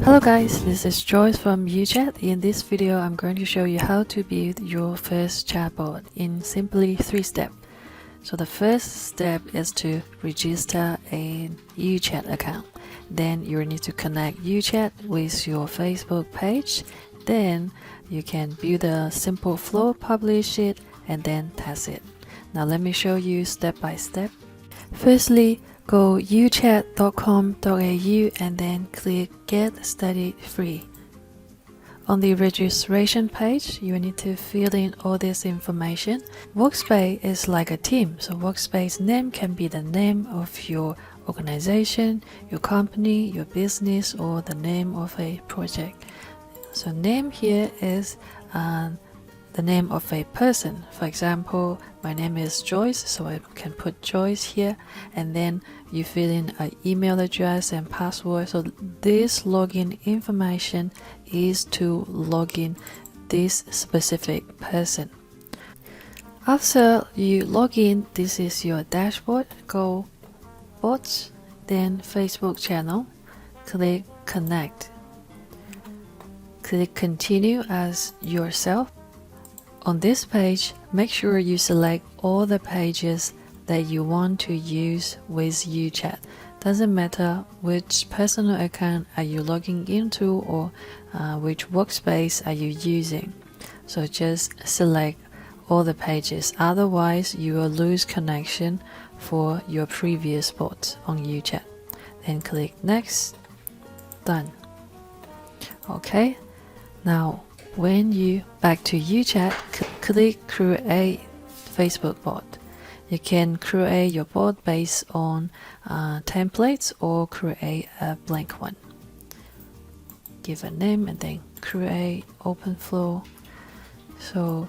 Hello guys, this is Joyce from UChat. In this video, I'm going to show you how to build your first chatbot in simply 3 steps. So the first step is to register a UChat account. Then you need to connect UChat with your Facebook page. Then you can build a simple flow, publish it, and then test it. Now let me show you step by step. Firstly, go uchat.com.au and then click Get Started Free. On the registration page, you need to fill in all this information. Workspace is like a team, so workspace name can be the name of your organization, your company, your business, or the name of a project. So name here is the name of a person. For example, my name is Joyce, so I can put Joyce here, and then you fill in an email address and password. So this login information is to log in this specific person. After you log in, this is your dashboard. Go Bots, then Facebook channel, click Connect. Click Continue as yourself. On this page, make sure you select all the pages that you want to use with UChat. Doesn't matter which personal account are you logging into or which workspace are you using. So just select all the pages, otherwise you will lose connection for your previous bots on UChat. Then click Next. Done. Okay, now when you back to UChat, click Create Facebook bot. You can create your bot based on templates or create a blank one. Give a name and then create open flow. So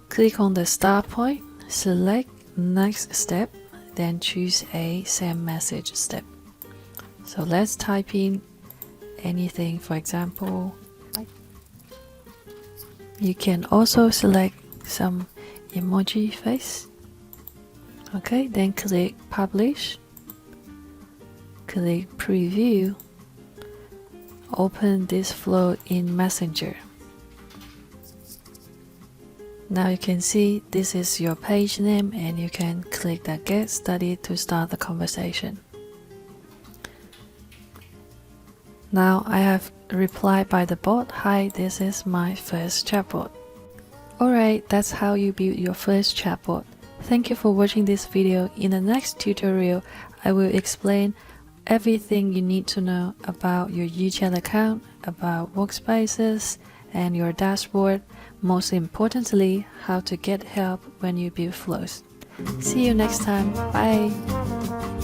click on the start point, select next step, then choose a send message step. So let's type in anything, for example. You can also select some emoji face. Okay, then click Publish. Click Preview. Open this flow in Messenger. Now you can see this is your page name, and you can click the Get Started to start the conversation. Now I have replied by the bot, "Hi, this is my first chatbot." Alright, that's how you build your first chatbot. Thank you for watching this video. In the next tutorial, I will explain everything you need to know about your UChat account, about workspaces, and your dashboard. Most importantly, how to get help when you build flows. See you next time. Bye!